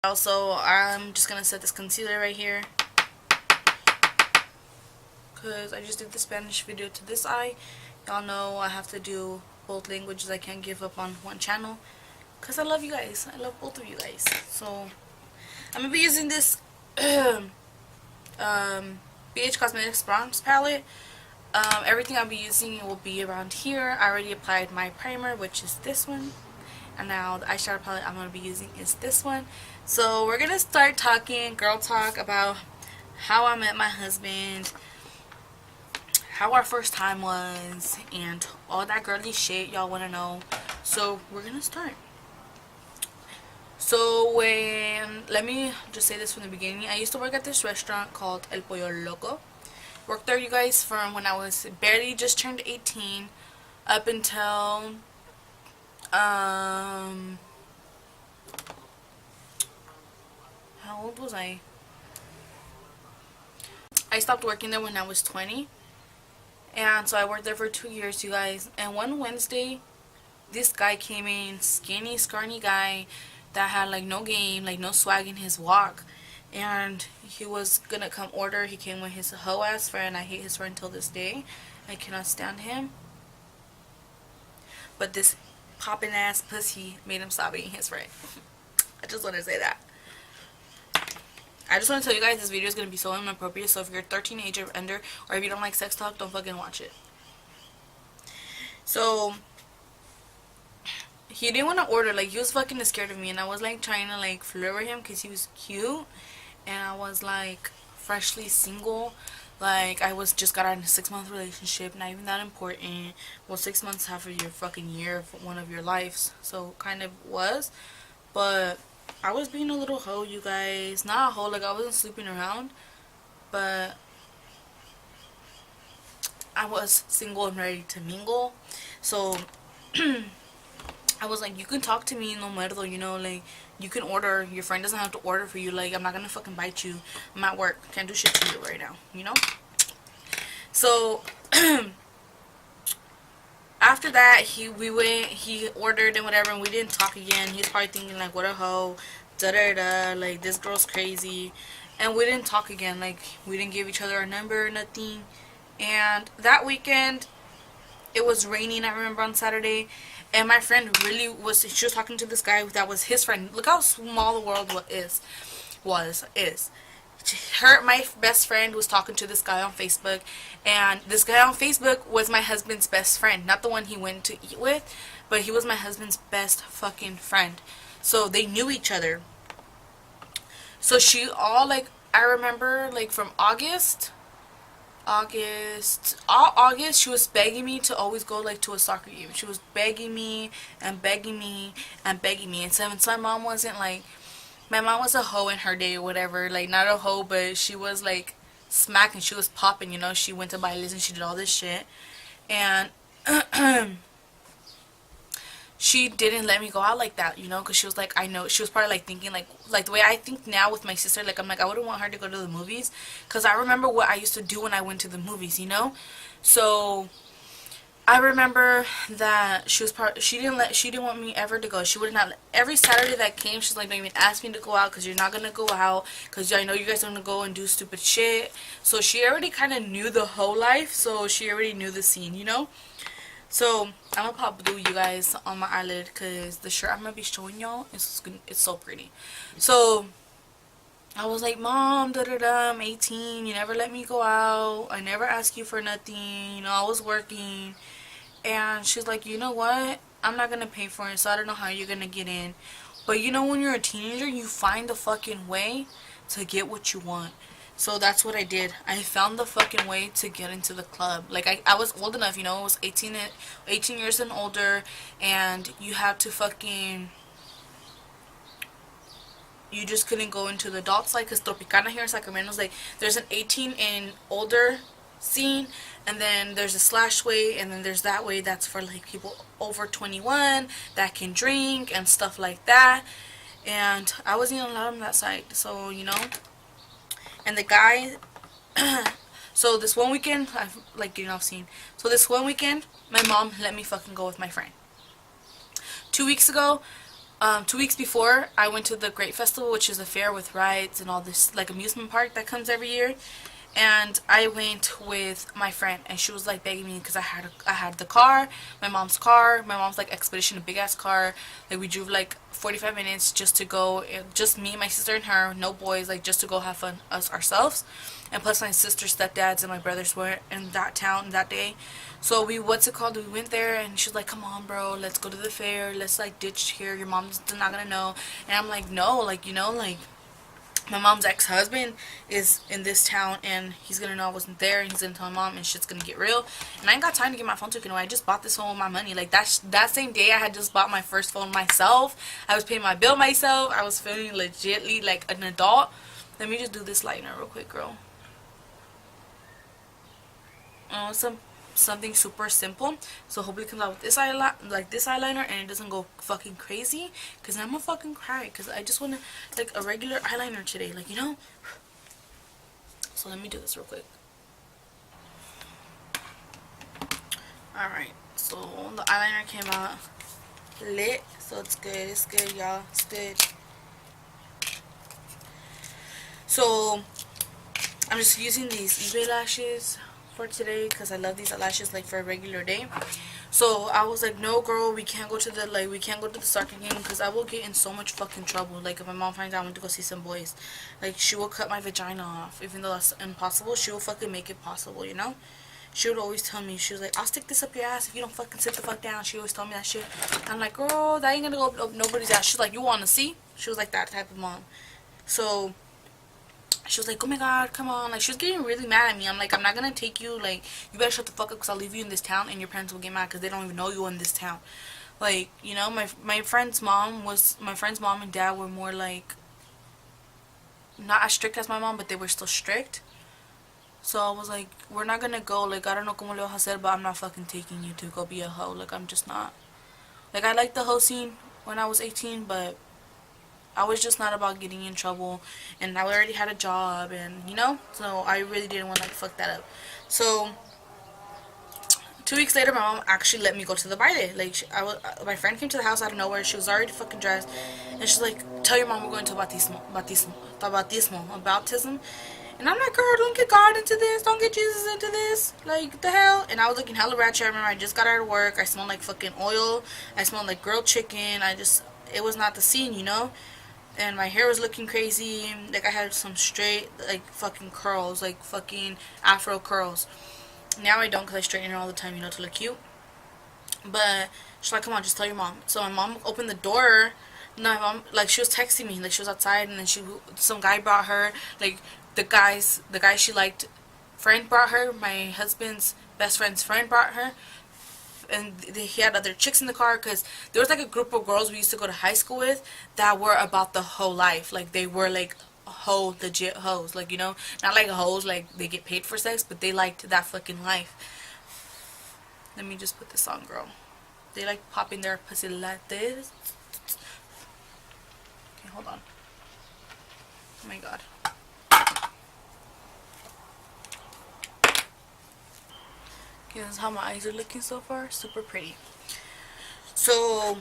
Also, I'm just gonna set this concealer right here because I just did the Spanish video to this eye. Y'all know I have to do both languages. I can't give up on one channel because I love you guys. I love both of you guys. So I'm gonna be using this BH Cosmetics bronze palette. Everything I'll be using will be around here. I already applied my primer, which is this one. And now the eyeshadow palette I'm going to be using is this one. So we're going to start talking, girl talk, about how I met my husband, how our first time was, and all that girly shit y'all want to know. So we're going to start. So let me just say this from the beginning. I used to work at this restaurant called El Pollo Loco. Worked there, you guys, from when I was barely just turned 18 up until how old was I? I stopped working there when I was 20, and so I worked there for 2 years, you guys. And one Wednesday, this guy came in, skinny, scrawny guy that had like no game, like no swag in his walk, and he was gonna come order. He came with his hoe ass friend. I hate his friend till this day. I cannot stand him. But this popping ass pussy made him stop being his friend. I just want to say that. I just want to tell you guys this video is going to be so inappropriate. So if you're 13 age or under, or if you don't like sex talk, don't fucking watch it. So he didn't want to order. Like, he was fucking scared of me, and I was like trying to like flirt with him because he was cute, and I was like freshly single. Like, I was just got out of a 6-month relationship, not even that important. Well, 6 months, half of your fucking year, one of your lives. So, kind of was. But I was being a little hoe, you guys. Not a hoe, like, I wasn't sleeping around. But I was single and ready to mingle. So, I was like, you can talk to me no muerdo, you know, like, you can order. Your friend doesn't have to order for you. Like, I'm not gonna fucking bite you. I'm at work. Can't do shit to you right now, you know? So, after that, he ordered and whatever, and we didn't talk again. He was probably thinking, like, what a hoe, da-da-da, like, this girl's crazy. And we didn't talk again. Like, we didn't give each other our number or nothing. And that weekend, it was raining, I remember, on Saturday. And my friend really was, she was talking to this guy that was his friend. Look how small the world is. My best friend was talking to this guy on Facebook. And this guy on Facebook was my husband's best friend. Not the one he went to eat with, but he was my husband's best fucking friend. So they knew each other. So she all, like, I remember, like, from August, she was begging me to always go, like, to a soccer game. She was begging me and begging me and begging me. And since my mom wasn't, like, my mom was a hoe in her day or whatever. Like, not a hoe, but she was, like, smacking. She was popping, you know. She went to bailes and she did all this shit. And she didn't let me go out like that, you know, because she was like, I know, she was probably like thinking like the way I think now with my sister. Like, I'm like, I wouldn't want her to go to the movies because I remember what I used to do when I went to the movies, you know. So I remember that she didn't want me ever to go. She would not, every Saturday that came, she's like, baby, ask me to go out because you're not gonna go out because I know you guys are gonna go and do stupid shit. So she already kind of knew the whole life, so she already knew the scene, you know. So I'm gonna pop blue, you guys, on my eyelid because the shirt I'm gonna be showing y'all is it's so pretty. So I was like, Mom, I'm 18. You never let me go out. I never ask you for nothing. You know, I was working. And she's like, you know what? I'm not gonna pay for it, so I don't know how you're gonna get in. But you know, when you're a teenager, you find the fucking way to get what you want. So that's what I did. I found the fucking way to get into the club. Like, I was old enough, you know, I was 18 years and older, and you had to fucking, you just couldn't go into the adult side, because Tropicana here in Sacramento is like, there's an 18 and older scene, and then there's a slash way, and then there's that way that's for like people over 21 that can drink and stuff like that. And I wasn't even allowed on that side, so, you know. And the guy, so this one weekend, I've like getting off scene. So this one weekend, my mom let me fucking go with my friend. 2 weeks ago, 2 weeks before, I went to the Great Festival, which is a fair with rides and all this like amusement park that comes every year. And I went with my friend, and she was like begging me because I had the car, my mom's car, my mom's like Expedition, a big ass car. Like we drove like 45 minutes just to go, just me, my sister, and her, no boys, like just to go have fun us ourselves. And plus my sister's stepdads and my brothers were in that town that day. So we, what's it called? We went there, and she's like, "Come on, bro, let's go to the fair. Let's like ditch here. Your mom's not gonna know." And I'm like, "No, like like." My mom's ex-husband is in this town, and he's gonna know I wasn't there, and he's gonna tell my mom, and shit's gonna get real. And I ain't got time to get my phone taken away. I just bought this phone with my money. Like that same day, I had just bought my first phone myself. I was paying my bill myself. I was feeling legitly like an adult. Let me just do this liner real quick, girl. Something super simple, so hopefully it comes out with this eyeliner, and it doesn't go fucking crazy, because I'm gonna fucking cry, because I just want to like a regular eyeliner today, like, so let me do this real quick. Alright, so the eyeliner came out lit, so it's good, y'all, it's good. So I'm just using these eBay lashes for today, because I love these lashes like for a regular day. So I was like, no girl, we can't go to the soccer game, because I will get in so much fucking trouble. Like if my mom finds out I went to go see some boys, like she will cut my vagina off. Even though that's impossible, she will fucking make it possible, She would always tell me, she was like, "I'll stick this up your ass if you don't fucking sit the fuck down." She always told me that shit. And I'm like, girl, that ain't gonna go up nobody's ass. She's like, "You wanna see?" She was like that type of mom. So she was like, "Oh my god, come on." Like, she was getting really mad at me. I'm like, "I'm not gonna take you. Like, you better shut the fuck up, because I'll leave you in this town, and your parents will get mad because they don't even know you in this town." Like, my friend's mom and dad were more like, not as strict as my mom, but they were still strict. So I was like, "We're not gonna go. Like, I don't know como le vas a hacer, but I'm not fucking taking you to go be a hoe. Like, I'm just not." Like, I liked the hoe scene when I was 18, but I was just not about getting in trouble, and I already had a job, and so I really didn't want to like fuck that up. So 2 weeks later, my mom actually let me go to the baile. Like, my friend came to the house out of nowhere. She was already fucking dressed, and she's like, "Tell your mom we're going to baptism." And I'm like, "Girl, don't get God into this. Don't get Jesus into this. Like, the hell?" And I was looking hella ratchet. I remember I just got out of work. I smelled like fucking oil. I smelled like grilled chicken. It was not the scene, And my hair was looking crazy. Like, I had some straight, like, fucking curls. Like, fucking afro curls. Now I don't, because I straighten it all the time, to look cute. But she's like, "Come on, just tell your mom." So my mom opened the door. No, my mom, like, she was texting me. Like, she was outside, and then some guy brought her. Like, the guy she liked, friend brought her. My husband's best friend's friend brought her. And he had other chicks in the car, because there was like a group of girls we used to go to high school with that were about the hoe life. Like, they were like legit hoes, like, not like hoes like they get paid for sex, but they liked that fucking life. Let me just put this on, girl. They like popping their pussy like this. Okay, hold on. Oh my god. Okay, this is how my eyes are looking so far. Super pretty. So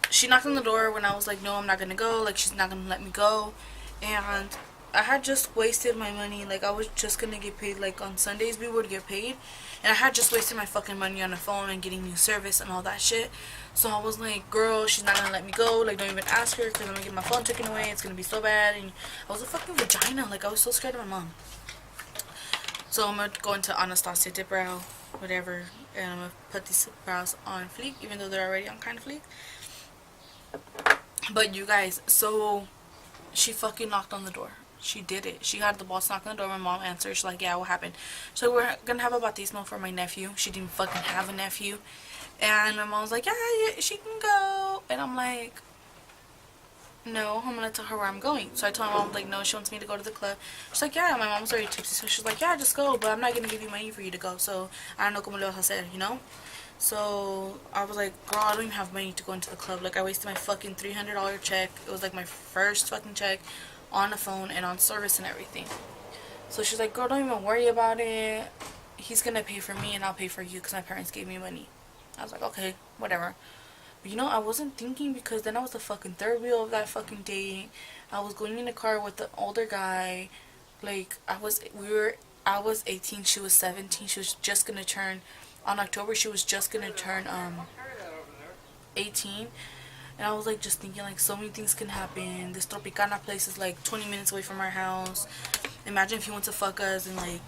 she knocked on the door when I was like, "No, I'm not gonna go." Like, she's not gonna let me go. And I had just wasted my money. Like, I was just gonna get paid, like, on Sundays we would get paid, and I had just wasted my fucking money on the phone and getting new service and all that shit. So I was like, "Girl, she's not gonna let me go. Like, don't even ask her, because I'm gonna get my phone taken away. It's gonna be so bad." And I was a fucking vagina. Like, I was so scared of my mom. So I'm gonna go into Anastasia Dip Brow, whatever, and I'm gonna put these brows on fleek, even though they're already on kind of fleek. But you guys, so she fucking knocked on the door. She did it. She had the boss knock on the door. My mom answered. She's like, "Yeah, what happened?" So we're gonna have a bautismo for my nephew. She didn't fucking have a nephew. And my mom was like, yeah, she can go. And I'm like, "No, I'm gonna tell her where I'm going." So I told my mom, like, no, she wants me to go to the club. She's like, "Yeah." My mom was already tipsy, so she's like, "Yeah, just go, but I'm not gonna give you money for you to go. So I don't know como le vas a hacer, So I was like, "Girl, I don't even have money to go into the club." Like, I wasted my fucking $300 check. It was like my first fucking check on the phone and on service and everything. So she's like, "Girl, don't even worry about it. He's gonna pay for me and I'll pay for you, because my parents gave me money." I was like, "Okay, whatever." But you know, I wasn't thinking because then I was the fucking third wheel of that fucking date. I was going in a car with the older guy. Like, I was 18, she was 17. She was just gonna turn, on October, she was just gonna turn, 18. And I was like just thinking like so many things can happen. This Tropicana place is like 20 minutes away from our house. Imagine if he wants to fuck us and like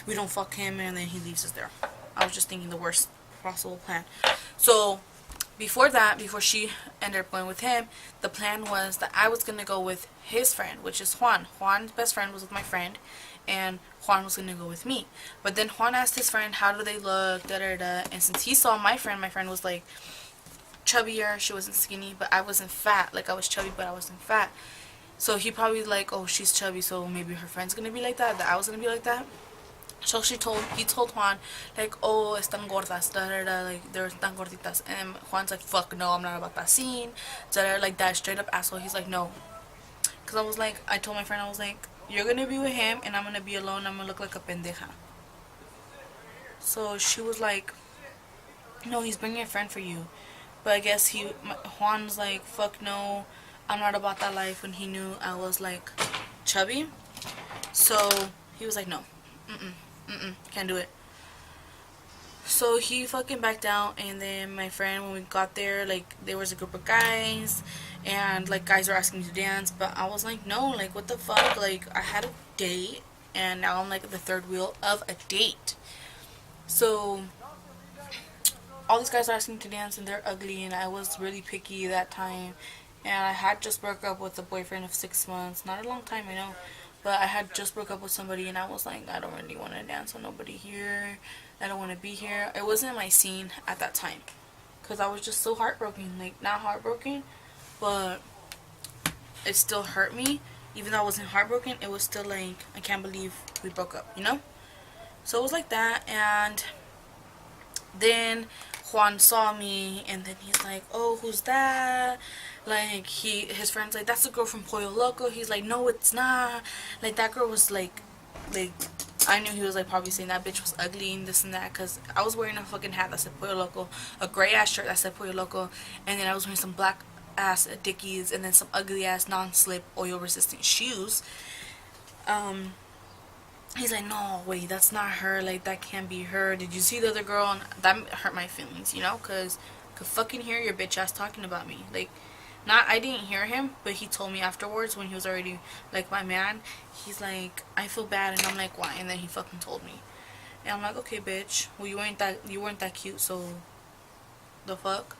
we don't fuck him and then he leaves us there. I was just thinking the worst possible plan. So before that, before she ended up going with him, the plan was that I was gonna go with his friend, which is Juan. Juan's best friend was with my friend, and Juan was gonna go with me. But then Juan asked his friend, "How do they look?" Da da da. And since he saw my friend was like chubbier. She wasn't skinny, but I wasn't fat. Like I was chubby, but I wasn't fat. So he probably like, oh, she's chubby, so maybe her friend's gonna be like that. That I was gonna be like that. So he told Juan, like, oh, están gordas, da da da, like, they're tan gorditas. And Juan's like, fuck no, I'm not about that scene, da da, like that straight up asshole. He's like, no. Because I was like, I told my friend, I was like, you're gonna be with him, and I'm gonna be alone, I'm gonna look like a pendeja. So she was like, no, he's bringing a friend for you. But I guess Juan was like, fuck no, I'm not about that life, when he knew I was like chubby. So he was like, no, can't do it. So he fucking backed out, and then my friend, when we got there, like, there was a group of guys, and, like, guys were asking me to dance, but I was like, no, like, what the fuck, like, I had a date, and now I'm, like, the third wheel of a date. So all these guys are asking to dance, and they're ugly, and I was really picky that time, and I had just broke up with a boyfriend of 6 months, not a long time, I know, but I had just broke up with somebody, and I was like, I don't really want to dance with nobody here, I don't want to be here. It wasn't my scene at that time, because I was just so heartbroken, like, not heartbroken, but it still hurt me. Even though I wasn't heartbroken, it was still like, I can't believe we broke up, you know? So it was like that, and then Juan saw me, and then he's like, oh, who's that? Like, his friend's like, that's the girl from Pollo Loco. He's like, no, it's not. Like, that girl was like, I knew he was like probably saying that bitch was ugly and this and that, because I was wearing a fucking hat that said Pollo Loco, a gray ass shirt that said Pollo Loco, and then I was wearing some black ass Dickies, and then some ugly ass non-slip oil resistant shoes. He's like, no, wait, that's not her, like, that can't be her. Did you see the other girl? And that hurt my feelings, you know, because I could fucking hear your bitch ass talking about me. Like, not, I didn't hear him, but he told me afterwards when he was already, like, my man. He's like, I feel bad, and I'm like, why? And then he fucking told me. And I'm like, okay, bitch, well, you weren't that cute, so, the fuck?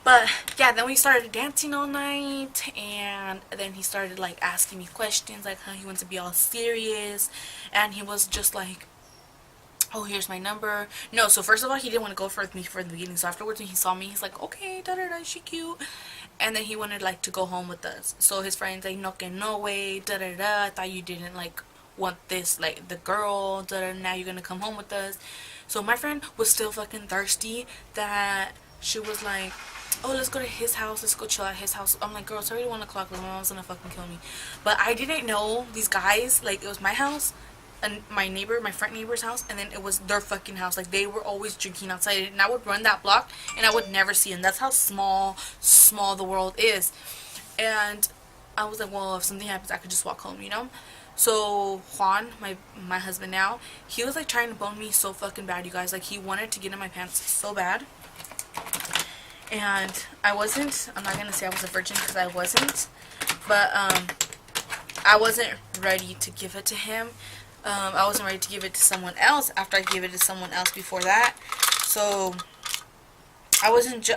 But yeah, then we started dancing all night, and then he started like asking me questions, like how he wants to be all serious, and he was just like, oh, here's my number. No, so first of all, he didn't want to go for me for the beginning. So afterwards, when he saw me, he's like, okay, da da da, she cute, and then he wanted like to go home with us. So his friends like, no, que no way, da da da. I thought you didn't like want this, like the girl, da da. Now you're gonna come home with us. So my friend was still fucking thirsty that she was like, oh, let's go to his house, let's go chill at his house. I'm like, girl, it's already 1 o'clock, like, my mom's gonna fucking kill me. But I didn't know these guys, like, it was my house, and my front neighbor's house, and then it was their fucking house. Like, they were always drinking outside, and I would run that block, and I would never see them. That's how small the world is. And I was like, well, if something happens, I could just walk home, you know? So Juan, my husband now, he was like trying to bone me so fucking bad, you guys. Like, he wanted to get in my pants so bad. And I'm not gonna say I was a virgin, because I wasn't, but I wasn't ready to give it to him. I wasn't ready to give it to someone else after I gave it to someone else before that. So I wasn't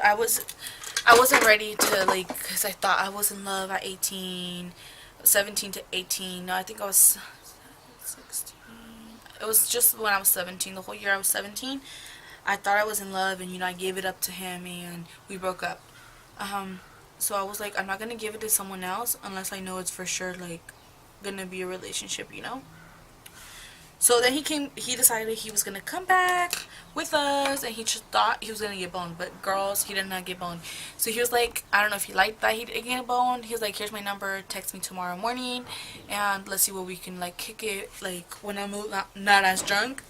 ready to, like, because I thought I was in love at 18, 17 to 18. No, I think I was 16. It was just when I was 17, the whole year I was 17. I thought I was in love, and, you know, I gave it up to him, and we broke up. So I was like, I'm not gonna give it to someone else unless I know it's for sure, like, gonna be a relationship, you know? So then he decided he was gonna come back with us, and he just thought he was gonna get boned, but girls, he did not get boned. So he was like, I don't know if he liked that he didn't get boned. He was like, here's my number, text me tomorrow morning, and let's see what we can, like, kick it, like, when I'm not as drunk.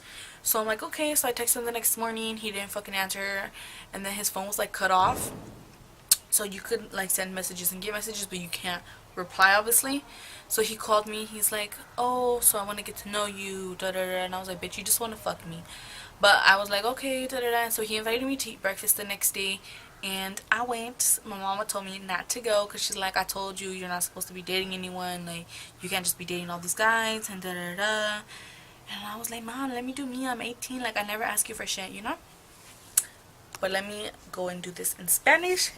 So I'm like, okay. So I texted him the next morning. He didn't fucking answer, and then his phone was like cut off. So you could like send messages and get messages, but you can't reply, obviously. So he called me. He's like, oh, so I want to get to know you, da da da. And I was like, bitch, you just want to fuck me. But I was like, okay, da da da. And so he invited me to eat breakfast the next day. And I went. My mama told me not to go because she's like, I told you you're not supposed to be dating anyone. Like, you can't just be dating all these guys and da da da. And I was like, Mom, let me do me. I'm 18. Like, I never ask you for shit, you know? But let me go and do this in Spanish.